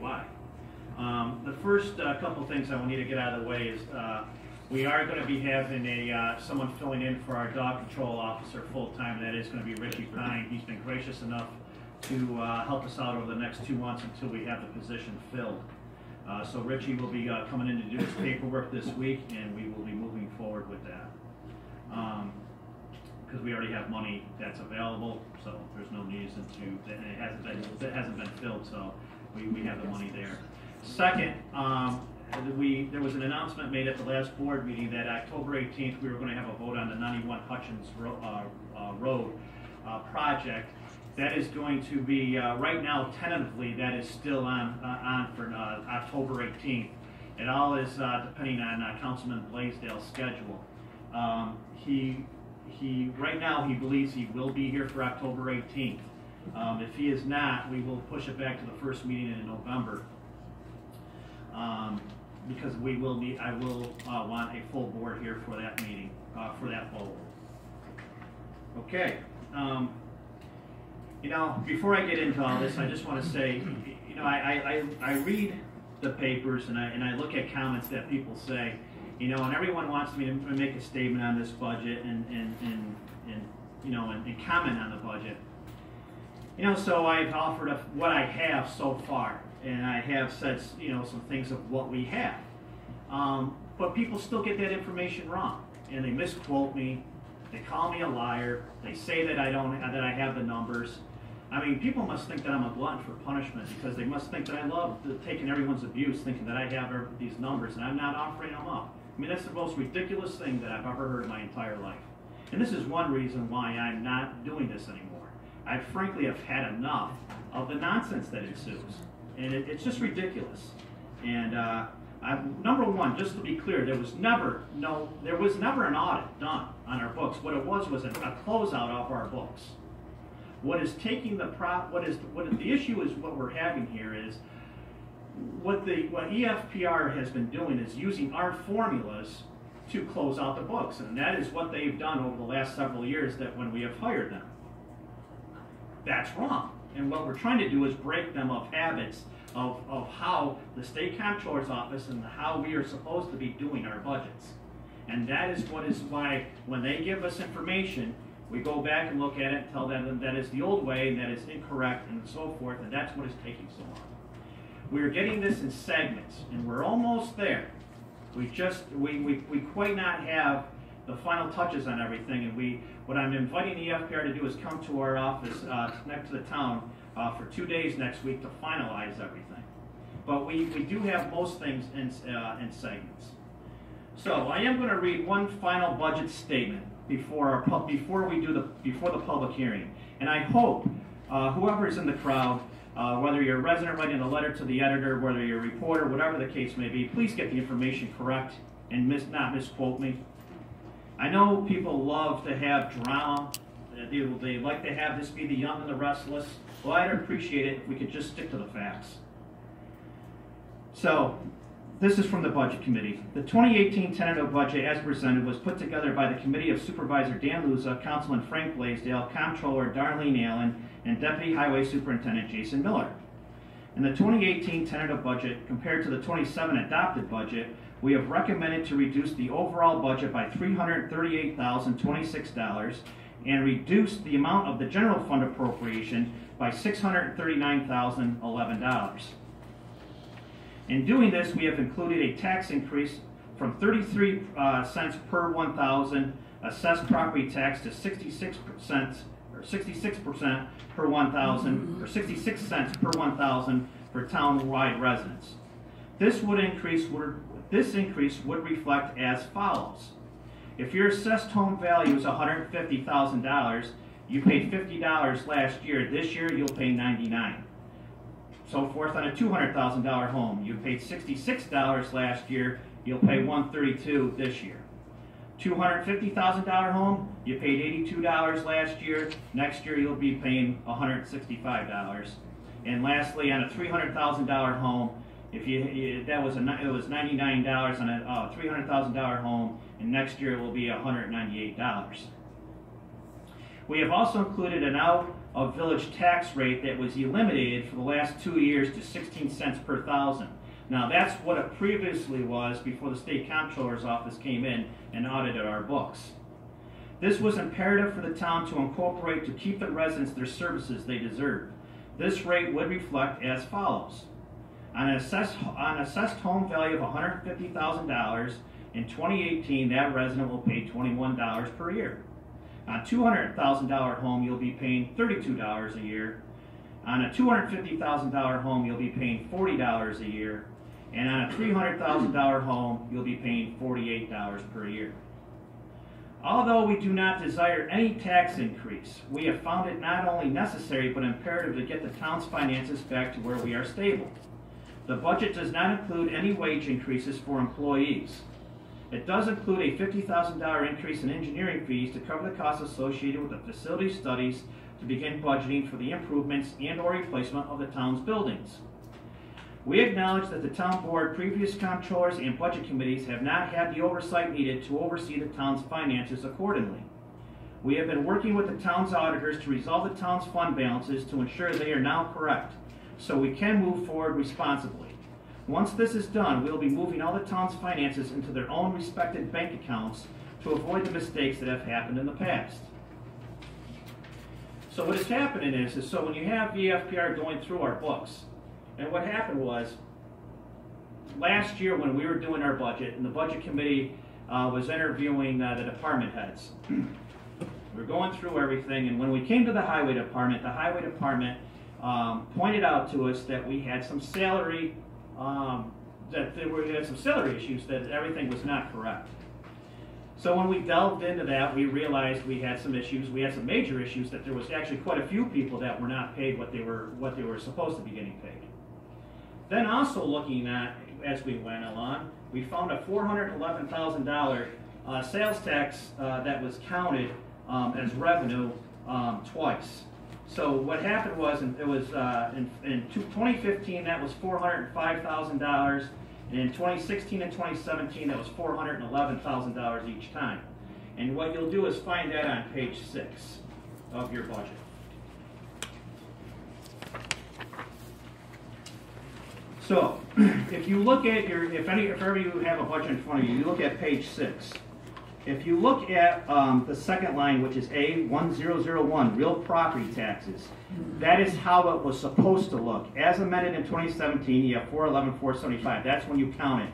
citywide. The first couple things I need to get out of the way is we are going to be having someone filling in for our dog control officer full-time, and that is going to be Richie Pine. He's been gracious enough to help us out over the next 2 months until we have the position filled. So Richie will be coming in to do his paperwork this week, and we will be moving forward with that. Because we already have money that's available, so there's no reason to, and it hasn't been filled, so we have the money there. Second, there was an announcement made at the last board meeting that October 18th we were going to have a vote on the 91 Hutchins Road project. That is going to be, right now, tentatively, that is still on for October 18th. It all is depending on Councilman Blaisdell's schedule. Right now, he believes he will be here for October 18th. If he is not, we will push it back to the first meeting in November. Because I will want a full board here for that meeting, for that vote. Okay. You know, before I get into all this, I just want to say, you know, I read the papers and I look at comments that people say, you know, and everyone wants me to make a statement on this budget and you know, and comment on the budget. You know, so I've offered what I have so far, and I have said, you know, some things of what we have. But people still get that information wrong, and they misquote me. They call me a liar. They say that that I have the numbers. I mean, people must think that I'm a glutton for punishment, because they must think that I love taking everyone's abuse, thinking that I have these numbers and I'm not offering them up. I mean, that's the most ridiculous thing that I've ever heard in my entire life. And this is one reason why I'm not doing this anymore. I frankly have had enough of the nonsense that ensues. And it's just ridiculous. And number one, just to be clear, there was never an audit done on our books. What it was a closeout of our books. What is taking the issue is what we're having here is what EFPR has been doing is using our formulas to close out the books, and that is what they've done over the last several years. That when we have hired them, that's wrong. And what we're trying to do is break them of habits of how the state comptroller's office and how we are supposed to be doing our budgets. And that is why when they give us information, we go back and look at it and tell them that is the old way and that is incorrect and so forth, and that's what is taking so long. We're getting this in segments, and we're almost there. We quite not have the final touches on everything, and what I'm inviting the EFPR to do is come to our office next to the town for 2 days next week to finalize everything. But we do have most things in segments. So I am going to read one final budget statement before the public hearing, and I hope whoever is in the crowd, whether you're a resident writing a letter to the editor, whether you're a reporter, whatever the case may be, please get the information correct and not misquote me. I know people love to have drama. They like to have this be the young and the restless. Well, I'd appreciate it if we could just stick to the facts. So, this is from the Budget Committee. The 2018 tentative budget as presented was put together by the Committee of Supervisor Dan Luza, Councilman Frank Blaisdell, Comptroller Darlene Allen, and Deputy Highway Superintendent Jason Miller. In the 2018 tentative budget, compared to the 27 adopted budget, we have recommended to reduce the overall budget by $338,026 and reduce the amount of the general fund appropriation by $639,011. In doing this, we have included a tax increase from 33 cents per 1,000 assessed property tax to 66% per 1,000, or 66 cents per 1,000 for town-wide residents. This increase would reflect as follows. If your assessed home value is $150,000, you paid $50 last year. This year, you'll pay $99. So forth on a $200,000 home. You paid $66 last year. You'll pay $132 this year. $250,000 home, you paid $82 last year. Next year, you'll be paying $165. And lastly, on a $300,000 home, it was $99 on a $300,000 home, and next year it will be $198. We have also included an of village tax rate that was eliminated for the last 2 years to 16 cents per thousand. Now that's what it previously was before the state comptroller's office came in and audited our books. This was imperative for the town to incorporate to keep the residents their services they deserve. This rate would reflect as follows. On an assessed home value of $150,000 in 2018, that resident will pay $21 per year. On a $200,000 home, you'll be paying $32 a year. On a $250,000 home, you'll be paying $40 a year. And on a $300,000 home, you'll be paying $48 per year. Although we do not desire any tax increase, we have found it not only necessary but imperative to get the town's finances back to where we are stable. The budget does not include any wage increases for employees. It does include a $50,000 increase in engineering fees to cover the costs associated with the facility studies to begin budgeting for the improvements and/or replacement of the town's buildings. We acknowledge that the town board, previous comptrollers, and budget committees have not had the oversight needed to oversee the town's finances accordingly. We have been working with the town's auditors to resolve the town's fund balances to ensure they are now correct, so we can move forward responsibly. Once this is done, we will be moving all the town's finances into their own respected bank accounts to avoid the mistakes that have happened in the past. So what is happening is so when you have VFPR going through our books, and what happened was, last year when we were doing our budget, and the budget committee was interviewing the department heads, we were going through everything, and when we came to the highway department pointed out to us that we had some salary, we had some salary issues, that everything was not correct. So when we delved into that, we realized we had some issues. We had some major issues, that there was actually quite a few people that were not paid what they were supposed to be getting paid. Then also looking at, as we went along, we found a $411,000 sales tax that was counted as revenue twice. So what happened was, in 2015 that was $405,000, and in 2016 and 2017 that was $411,000 each time. And what you'll do is find that on page 6 of your budget. So, if you look at if ever you have a budget in front of you, you look at page 6. If you look at the second line, which is A1001, real property taxes, that is how it was supposed to look. As amended in 2017, you have 411,475. That's when you count it.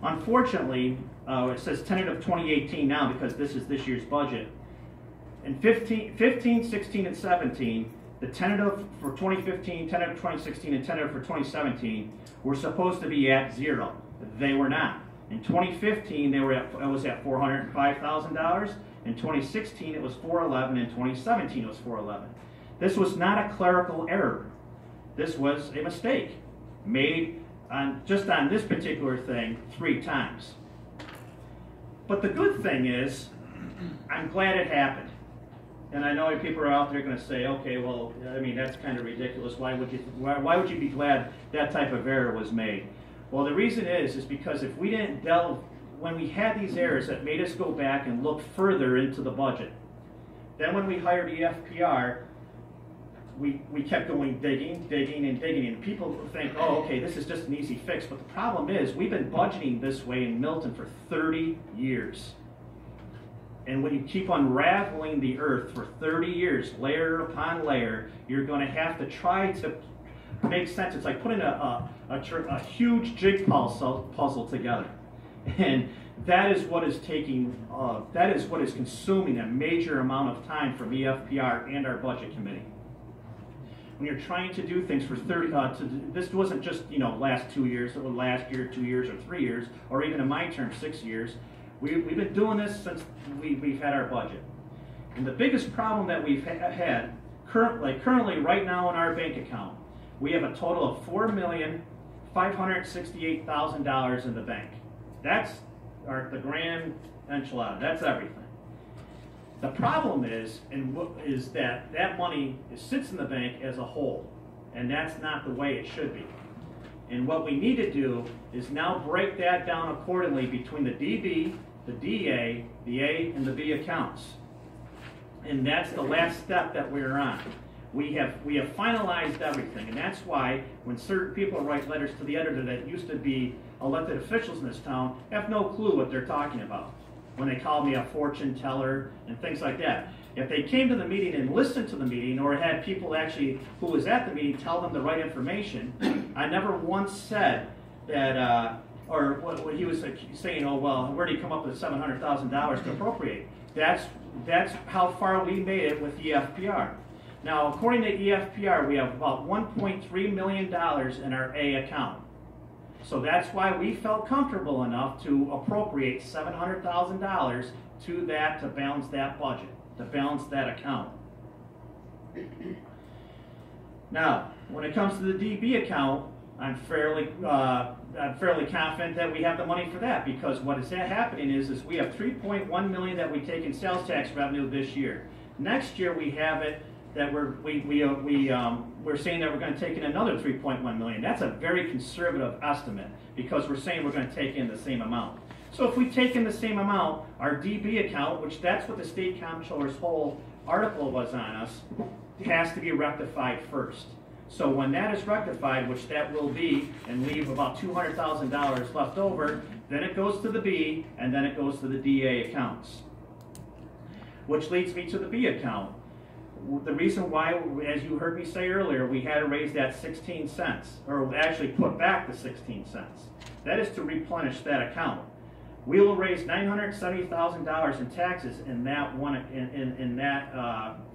Unfortunately, it says tentative 2018 now because this is this year's budget. In 15, 16, and 17, the tentative for 2015, tentative 2016, and tentative for 2017 were supposed to be at 0. They were not. In 2015, it was at $405,000. In 2016, it was $411,000. In 2017, it was $411,000. This was not a clerical error. This was a mistake made just on this particular thing 3 times. But the good thing is, I'm glad it happened. And I know people are out there going to say, okay, well, I mean, that's kind of ridiculous. Why would you be glad that type of error was made? Well, the reason is because if we didn't delve, when we had these errors that made us go back and look further into the budget, then when we hired EFPR, we kept going digging, and people think, oh, okay, this is just an easy fix. But the problem is, we've been budgeting this way in Milton for 30 years. And when you keep unraveling the earth for 30 years, layer upon layer, you're going to have to try to make sense. It's like putting a huge jig puzzle together. And that is what is consuming a major amount of time from EFPR and our budget committee. When you're trying to do things for 30, this wasn't just last 2 years, or last year, 2 years, or 3 years, or even in my term 6 years. We've been doing this since we've had our budget. And the biggest problem that we've had currently right now in our bank account, we have a total of $4,568,000 in the bank. That's the grand enchilada. That's everything. The problem is that money sits in the bank as a whole, and that's not the way it should be. And what we need to do is now break that down accordingly between the DB, the DA, the A, and the B accounts. And that's the last step that we're on. we have finalized everything, and that's why when certain people write letters to the editor that used to be elected officials in this town have no clue what they're talking about when they call me a fortune teller and things like that. If they came to the meeting and listened to the meeting, or had people actually who was at the meeting tell them the right information, I never once said that, or what he was saying, oh, well, where did he come up with $700,000 to appropriate? That's how far we made it with EFPR. Now, according to EFPR, we have about $1.3 million in our A account. So that's why we felt comfortable enough to appropriate $700,000 to that, to balance that budget, to balance that account. Now, when it comes to the DB account, I'm fairly confident that we have the money for that, because what is happening is we have $3.1 million that we take in sales tax revenue this year. Next year we have it that we're saying that we're going to take in another $3.1 million. That's a very conservative estimate, because we're saying we're going to take in the same amount. So if we take in the same amount, our DB account, which that's what the state comptroller's whole article was on us, has to be rectified first. So when that is rectified, which that will be, and leave about $200,000 left over, then it goes to the B, and then it goes to the DA accounts. Which leads me to the B account. The reason why, as you heard me say earlier, we had to raise that 16 cents, or actually put back the 16 cents. That is to replenish that account. We will raise $970,000 in taxes in that one,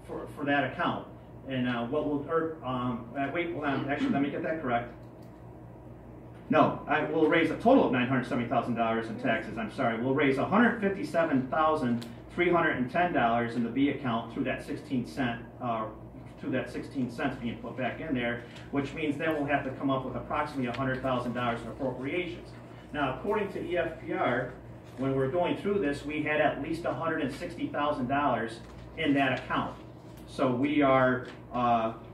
for that account. And what will, wait, hold on, actually, let me get that correct. No, I will raise a total of $970,000 in taxes. I'm sorry. We'll raise $157,310 in the B account through that 16 cents being put back in there, which means then we'll have to come up with approximately $100,000 in appropriations. Now, according to EFPR, when we're going through this, we had at least $160,000 in that account. So we are,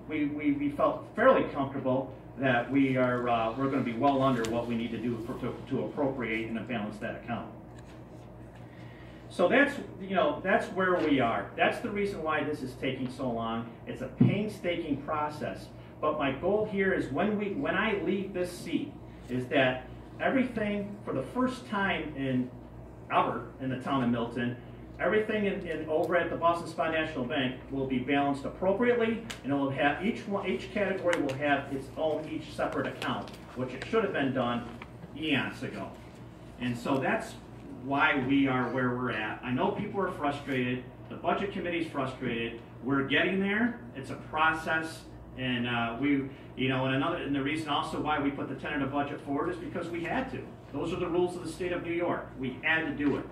we felt fairly comfortable that we're going to be well under what we need to do to appropriate and balance that account. So that's, that's where we are. That's the reason why this is taking so long. It's a painstaking process. But my goal here is when I leave this seat, is that everything, for the first time ever in the town of Milton, everything over at the Boston Spa National Bank will be balanced appropriately, and it will have each category will have its own separate account, which it should have been done eons ago. And so that's why we are where we're at. I know people are frustrated. The budget committee's frustrated. We're getting there. It's a process, and and the reason also why we put the tentative budget forward is because we had to. Those are the rules of the state of New York. We had to do it.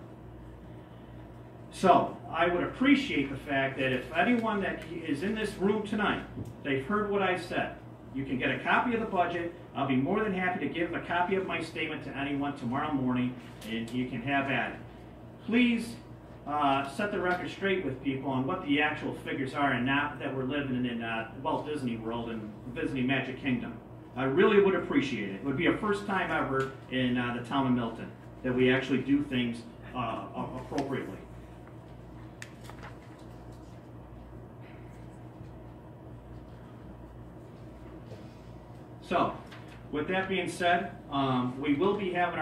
So I would appreciate the fact that if anyone that is in this room tonight, they've heard what I said, you can get a copy of the budget. I'll be more than happy to give a copy of my statement to anyone tomorrow morning, and you can have at it. Please set the record straight with people on what the actual figures are, and not that we're living in Walt Disney World and visiting Magic Kingdom. I really would appreciate it. It would be a first time ever in the town of Milton that we actually do things appropriately. So, with that being said, we will be having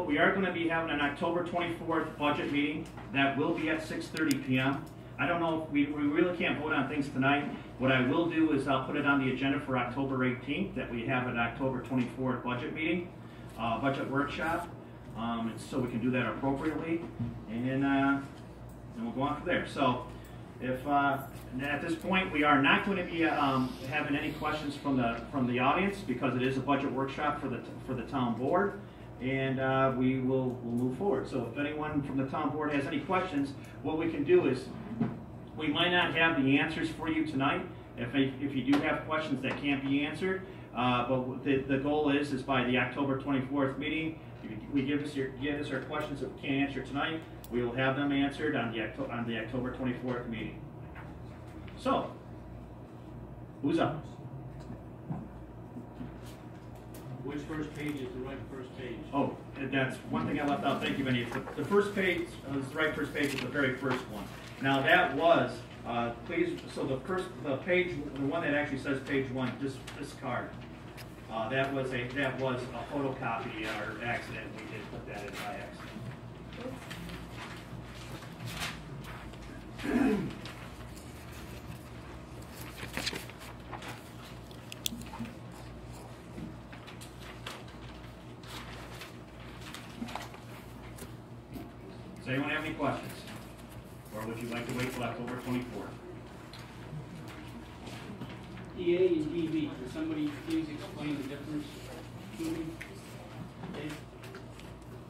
we are going to be having an October 24th budget meeting. That will be at 6:30 p.m. I don't know if we really can't vote on things tonight. What I will do is I'll put it on the agenda for October 18th, that we have an October 24th budget meeting, budget workshop, so we can do that appropriately, and we'll go on from there. So, if at this point we are not going to be having any questions from the audience, because it is a budget workshop for the town board, and we'll move forward. So if anyone from the town board has any questions, what we can do is, we might not have the answers for you tonight. If you do have questions that can't be answered, but the goal is by the October 24th meeting, if we give us our questions that we can't answer tonight, we will have them answered on the October 24th meeting. So, who's up? Which first page is the right first page? Oh, that's one thing I left out. Thank you, Vinny. The first page, the right first page is the very first one. Now that was, please, so the page, the one that actually says page 1, this card, that was a photocopy or accident. We did put that in by accident. Does anyone have any questions? Or would you like to wait till October 24th? EA and DB, can somebody please explain the difference between Dave?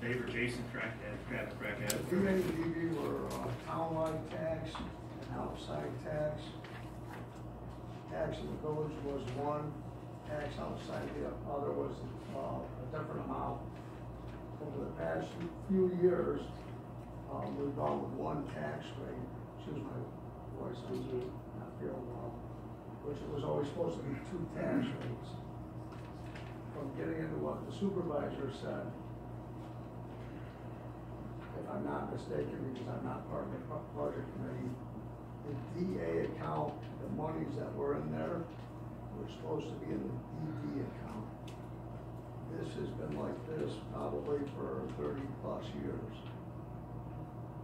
Dave or Jason, crack at it. EA and DB were townwide tax and outside tax. Tax in the village was one, tax outside the other was a different amount. Over the past few years, we've gone with one tax rate. Excuse my voice, I'm not feeling well. Which was always supposed to be 2 tax rates. From getting into what the supervisor said, if I'm not mistaken, because I'm not part of the budget committee, the DA account, the monies that were in there were supposed to be in the DD account. This has been like this probably for 30 plus years.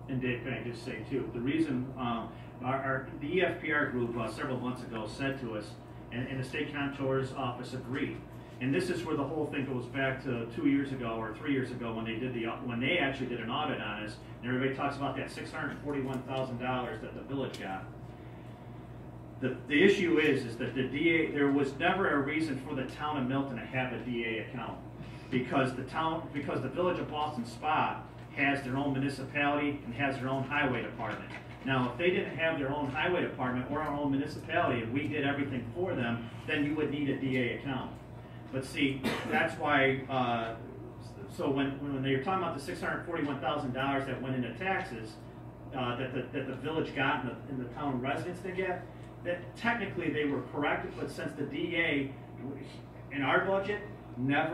And Dave, can I just say too, the reason the EFPR group several months ago said to us, and the state comptroller's office agreed, and this is where the whole thing goes back to 2 years ago or 3 years ago when they actually did an audit on us, and everybody talks about that $641,000 that the village got. The issue is that the DA, there was never a reason for the town of Milton to have a DA account, because the village of Boston Spa has their own municipality and has their own highway department. Now, if they didn't have their own highway department or our own municipality, and we did everything for them, then you would need a DA account. But see, that's why, so when they were talking about the $641,000 that went into taxes, that the village got and the town residents did get, that technically they were correct, but since the DA, in our budget, since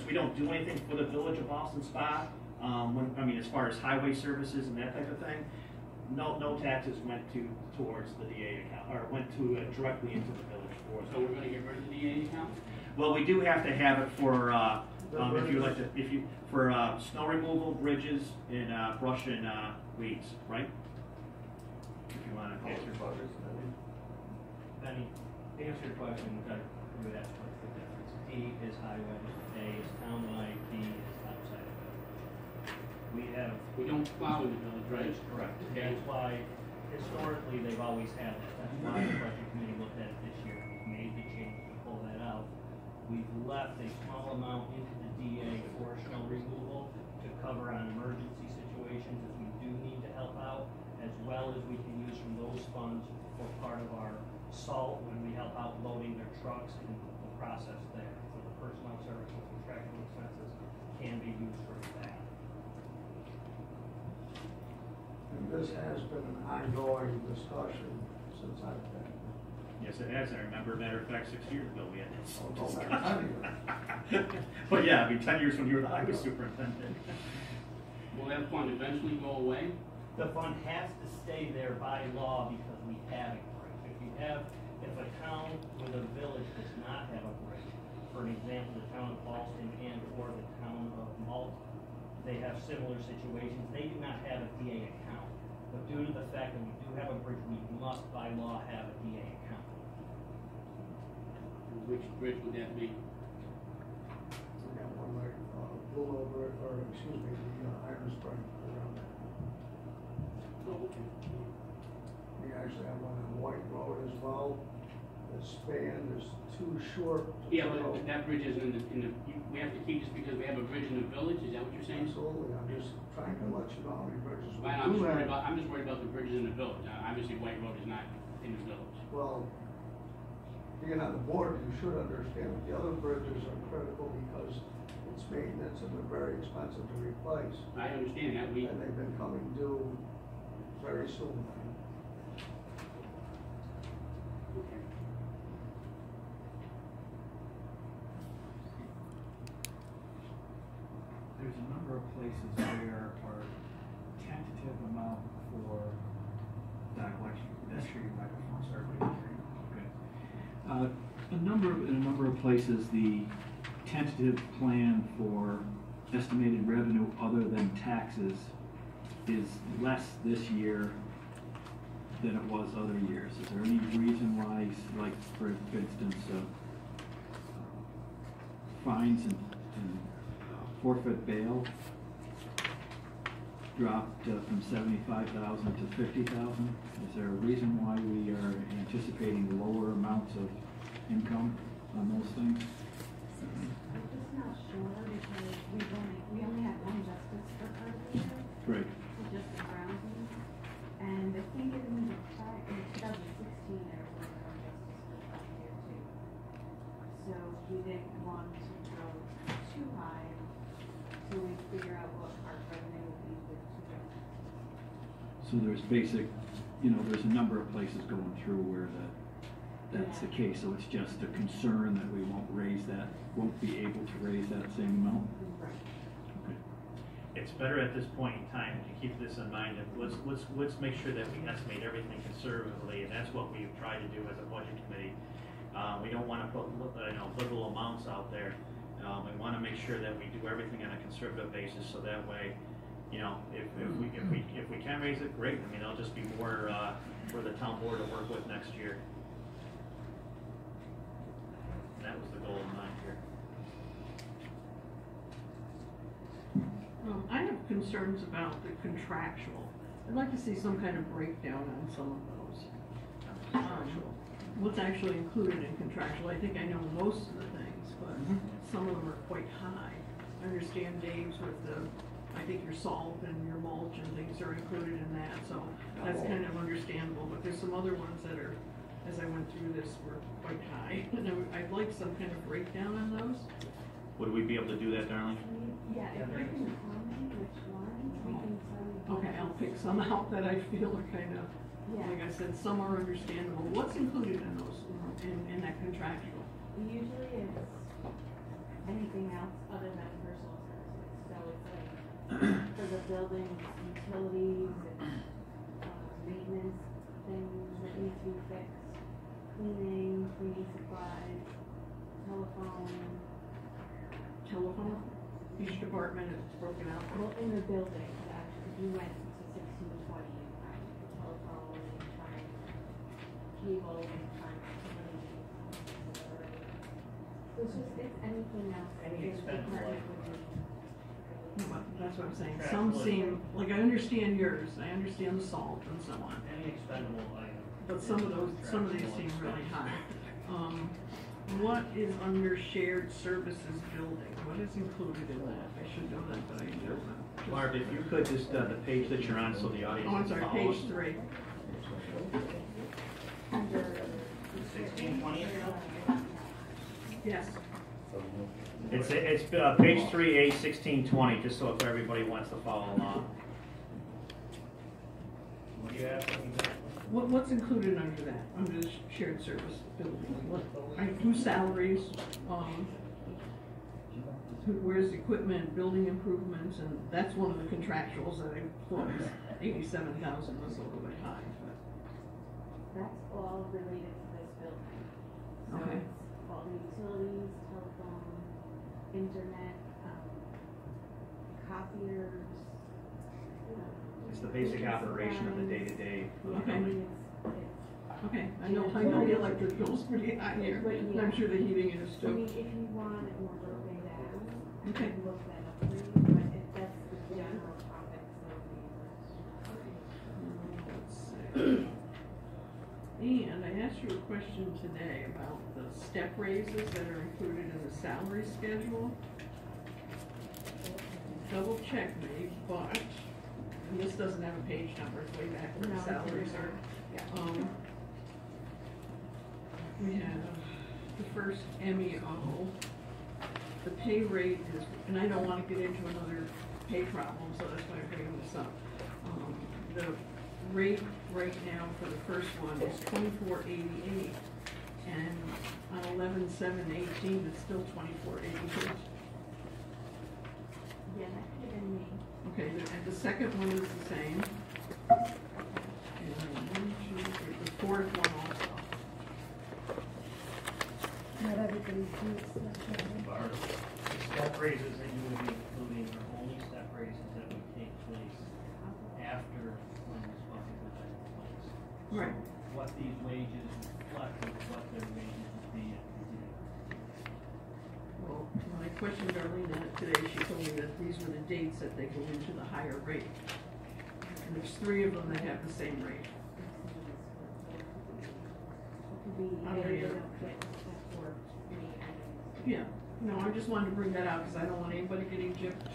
we don't do anything for the village of Boston Spa, as far as highway services and that type of thing, no taxes went towards the DA account, or went directly into the village for So we're going to get rid of the DA account? Well, we do have to have it for for snow removal, bridges, and brush and weeds, right? If you want to answer your question. Benny, to answer your question, we would ask what's the difference. D is highway, A is townwide, B is outside of it. We don't plow in the village, right? That's correct. Okay. That's why historically they've always had that. That's why the budget committee looked at it this year. We've made the change to pull that out. We've left a small amount into the DA for snow removal to cover on emergency situations if we do need to help out, as well as we can use from those funds for part of our salt when we help out loading their trucks and the process there. So the personnel service and contractual expenses can be used for that. And this has been an ongoing discussion since I've been. Yes, it has. I remember, matter of fact, 6 years ago we had this discussion. 10 years. But yeah, 10 years when you were the highway superintendent. Will that fund eventually go away? The fund has to stay there by law because we have a bridge. If a town or the village does not have a bridge, for an example, the town of Boston and or the town of Milton, they have similar situations. They do not have a DA account. But due to the fact that we do have a bridge, we must by law have a DA account. Which bridge would that be? We got one like Blue over, or excuse me, the Iron Spring around that. Oh, okay. We actually have one on White Road as well. The span is too short. Yeah, but that bridge isn't in the, we have to keep this because we have a bridge in the village, is that what you're saying? Absolutely, I'm just trying to let you know how many bridges we I'm do have. I'm just worried about the bridges in the village. Obviously, White Road is not in the village. Well, being on the board, you should understand that the other bridges are critical because it's maintenance and they're very expensive to replace. I understand that. And they've been coming due very soon. Okay. there's a number of places where our tentative amount for, Doc, why don't you, that's your microphone, sorry, we didn't hear you. Okay. In a number of places, the tentative plan for estimated revenue other than taxes is less this year than it was other years. Is there any reason why, like for instance, fines and forfeit bail dropped from 75,000 to 50,000? Is there a reason why we are anticipating lower amounts of income on those things? I'm just not sure because we only had one justice for earlier, Right. just the grounding. And I think in 2016 there was one justice for that year too. So we didn't want to go too high till we figure out what our revenue would be with two justices. So there's there's a number of places going through where that's the case, so it's just a concern that we won't be able to raise that same amount? Right. Okay. It's better at this point in time to keep this in mind, and let's make sure that we estimate everything conservatively, and that's what we've tried to do as a budget committee. We don't want to put liberal amounts out there. We want to make sure that we do everything on a conservative basis, so that way, if we can raise it, great. I mean, it'll just be more for the town board to work with next year. And that was the goal in mind here. I have concerns about the contractual. I'd like to see some kind of breakdown on some of those. What's actually included in contractual? I think I know most of the things, but some of them are quite high. I understand Dave's with I think your salt and your mulch and things are included in that, so that's kind of understandable. But there's some other ones that are, as I went through this, were quite high. And I'd like some kind of breakdown on those. Would we be able to do that, darling? Yeah, if you can tell me which ones, we can tell you. Okay, I'll pick some out that I feel are kind of, like I said, some are understandable. What's included in those, in that contractual? Usually it's anything else other than personal services. So it's like for the buildings, utilities, maintenance things that need to be fixed, cleaning supplies, telephone. Each department is broken out. Well, in the building, actually, we went to 1620 and tried the telephone and tried cable and tried so it's anything else. Any expendable item. That's what I'm saying. Some seem, like I understand yours, I understand the salt and so on. Any expendable item. But some of these seem really high. What is under shared services building? What is included in that? I should know that, but I don't know. Mark, if you could just, the page that you're on, so the audience Oh, I'm can sorry, follow page us. 3. Under 1620. Yes. It's page 3A 1620, just so if everybody wants to follow along. What do you have? What's included under that, under the shared service building? I do salaries, where's equipment, building improvements, and that's one of the contractuals that I thought was 87,000 was a little bit high, but. that's all related to this building. So Okay. it's all the utilities, telephone, internet, copiers. It's the basic operation of the day-to-day. Okay. Okay, I know the electric bill's pretty high here, and I'm sure the heating is I mean, too. if you want it more broken down, I Okay. can look that up for you, but that's the general topics of the. Let's see. And I asked you a question today about the step raises that are included in the salary schedule. Double check me, but, and this doesn't have a page number, it's way back where the No, salaries are. We have the first MEO. The pay rate is, and I don't want to get into another pay problem, so that's why I'm bringing this up. The rate right now for the first one is $24.88, and on 11/7/18 it's still $24.88. Yeah, Okay, and the second one is the same. And then 1, 2, 3, the fourth one also. Not everybody thinks that. Barb, the step raises that you would be including are only step raises that would take place after when this budget was in place. Right. So what these wages reflect is what their wages would be if we did it. Well, when I questioned Darlene on it today, she told me that these were the dates that they go into the higher rate. And there's 3 of them that have the same rate. Yeah, no, I just wanted to bring that out because I don't want anybody getting gypped.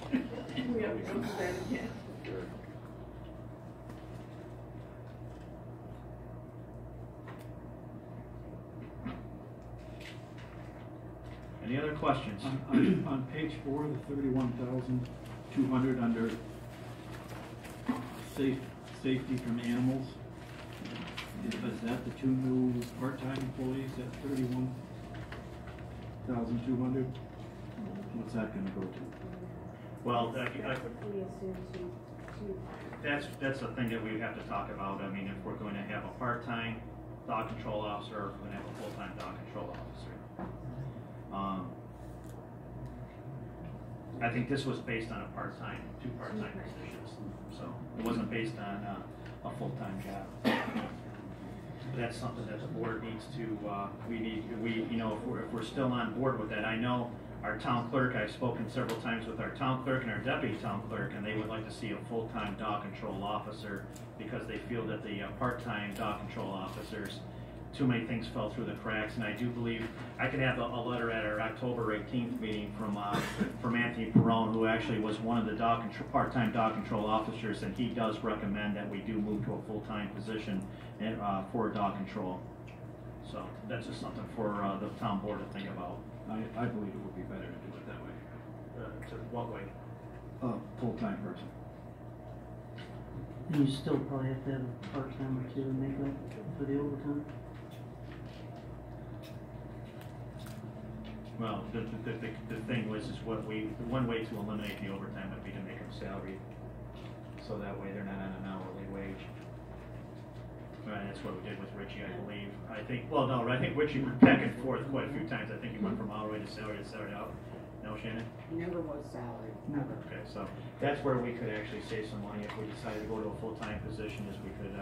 We have to go through that again. Any other questions? On page 4, the 31,200 under safety from animals, is that the 2 new part-time employees at 31,200? What's that gonna go to? Well, We assume two. that's the thing that we have to talk about. I mean, if we're going to have a part-time dog control officer, or if we're going to have a full-time dog control officer. I think this was based on a part-time, 2 part-time positions, so it wasn't based on a full-time job. That's something that the board needs to, if we're still on board with that. I know our town clerk, I've spoken several times with our town clerk and our deputy town clerk, and they would like to see a full-time dog control officer because they feel that the part-time dog control officers, too many things fell through the cracks. And I do believe I could have a letter at our October 18th meeting from Anthony Perone, who actually was one of the part-time dog control officers, and he does recommend that we do move to a full-time position for dog control. So that's just something for the town board to think about. I believe it would be better to do it that way. To what way? A full-time person. And you still probably have to have a part-time or 2 to make up for the overtime? Well, the thing was, is one way to eliminate the overtime would be to make them salaried. So that way they're not on an hourly wage. Right, that's what we did with Richie, I believe. I think Richie went back and forth quite a few times. I think he went from hourly to salary out. No, Shannon? He never was salaried, never. Okay, so that's where we could actually save some money if we decided to go to a full-time position, is we could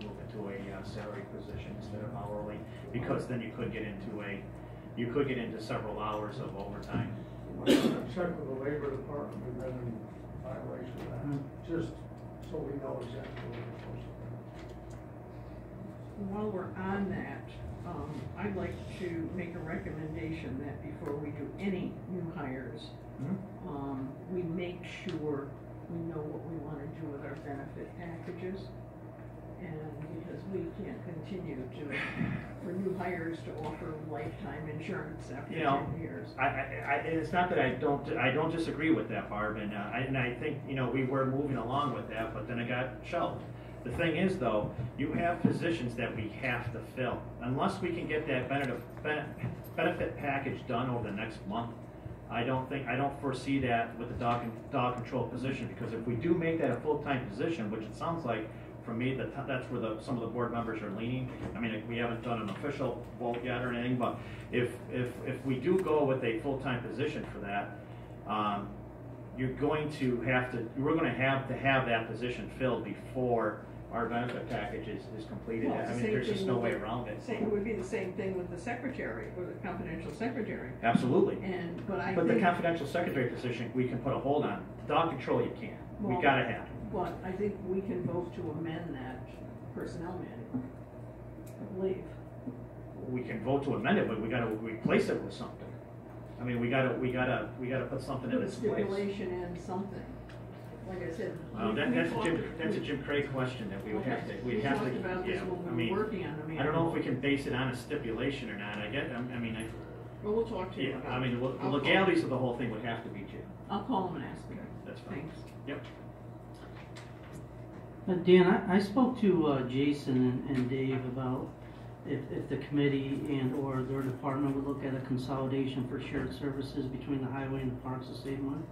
move into a salary position instead of hourly, because then you could get into several hours of overtime. Check with the labor department and then in violation of that, just so we know exactly what we're supposed to do. While we're on that, I'd like to make a recommendation that before we do any new hires, we make sure we know what we want to do with our benefit packages. And because we can't continue for new hires to offer lifetime insurance after 10 years. It's not that I don't disagree with that, Barb, and I think, we were moving along with that, but then it got shelved. The thing is, though, you have positions that we have to fill. Unless we can get that benefit package done over the next month, I don't foresee that with the dog control position, because if we do make that a full-time position, which it sounds like, for me, that's where some of the board members are leaning. I mean, we haven't done an official vote yet or anything, but if we do go with a full-time position for that, we're going to have to have that position filled before our benefit package is completed. Well, I mean, there's just no way around it. It would be the same thing with the secretary, or the confidential secretary. Absolutely. But the confidential secretary position, we can put a hold on. Dog control, you can't. We gotta have it. But I think we can vote to amend that personnel manual, I believe. We can vote to amend it, but we gotta replace it with something. I mean, we gotta put something in its place. Stipulation and something. Like I said. Well, that's a Jim Craig question that we would have to, We talked about this when we were working on the manual. I don't know if we can base it on a stipulation or not. Well, we'll talk to you. Yeah, I mean, the legalities of the whole thing would have to be Jim. I'll call him and ask him. Okay, that's fine. Thanks. Yep. Dan, I spoke to Jason and Dave about if the committee and or their department would look at a consolidation for shared services between the highway and the parks to save money.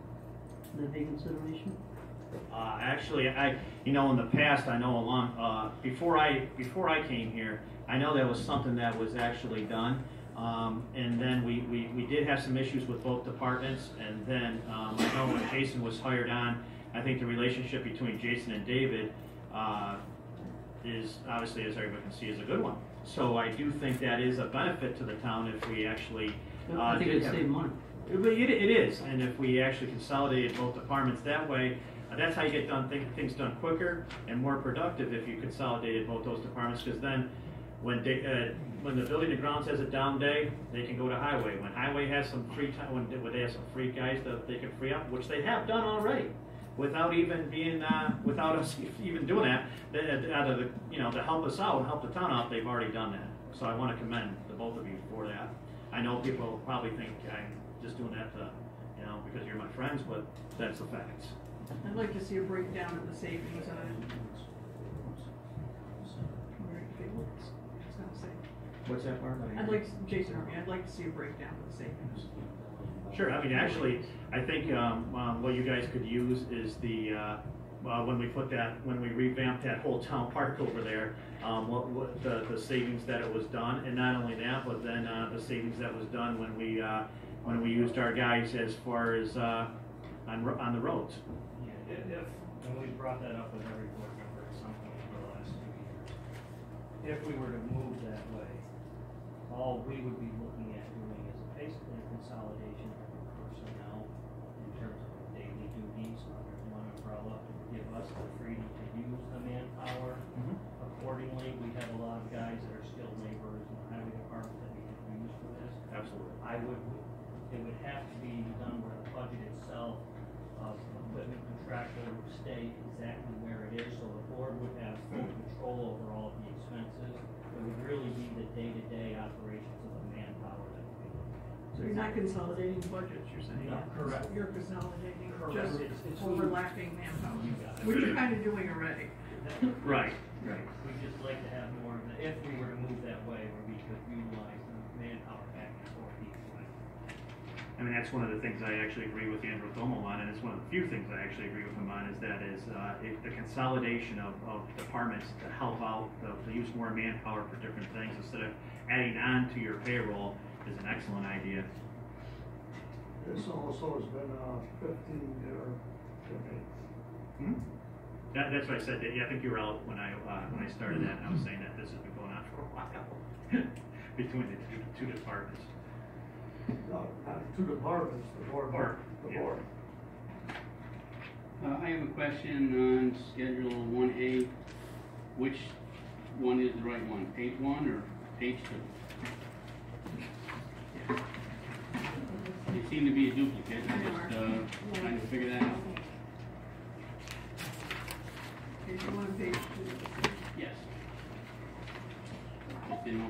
Would that be a consideration? Actually, in the past, I know before I came here, I know that was something that was actually done. And then we did have some issues with both departments, and then I know when Jason was hired on, I think the relationship between Jason and David is obviously, as everybody can see, is a good one. So I do think that is a benefit to the town if we actually. I think it'd save money. It is, and if we actually consolidated both departments that way, that's how you get things done quicker and more productive if you consolidated both those departments. Because then, when the building and grounds has a down day, they can go to highway. When highway has some free time, when they have some free guys that they can free up, which they have done already, without even being without us even doing that, out of to help us out and help the town out, they've already done that. So I want to commend the both of you for that. I know people will probably think I'm just doing that to, because you're my friends, but that's the facts. I'd like to see a breakdown of the savings on. What's that part? I'd like, Jason, I'd like to see a breakdown of the savings. Sure. I mean, actually, I think what you guys could use is when we revamped that whole town park over there, what the savings that it was done, and not only that, but then the savings that was done when we used our guys as far as on the roads. Yeah, and we brought that up with every board member at some point over the last 2 years. If we were to move that way, all we would be looking at doing is basically a consolidation of personnel in terms of daily duties under one umbrella to give us the freedom to use the manpower accordingly. We have a lot of guys that are skilled laborers in the highway department that we can use for this. Absolutely. It would have to be done where the budget itself of equipment contractor would stay exactly where it is, so the board would have full control over all of the expenses. It would really be the day-to-day operations of the manpower that would be looking at. So you're not consolidating budgets, you're saying? No, correct. You're consolidating Correct. just It's overlapping manpower, You got it. which you're kind of doing already. Right. We'd just like to have more of the, if we were to move that way, where we could utilize the manpower package for people. I mean, that's one of the things I actually agree with Andrew Thomo on, and it's one of the few things I actually agree with him on, is the consolidation of departments to help out, to use more manpower for different things instead of adding on to your payroll is an excellent idea. This also has been 15-year debate. That's what I said. Yeah, I think you were out when I started that, and I was saying that this has been going on for a while between the two departments. No, not two departments, the board. Yeah. Board. I have a question on Schedule 1A. Which one is the right one, page 1 or page 2? They seem to be a duplicate. I'm just trying to figure that out. Page 1, page 2. Yes. Just didn't know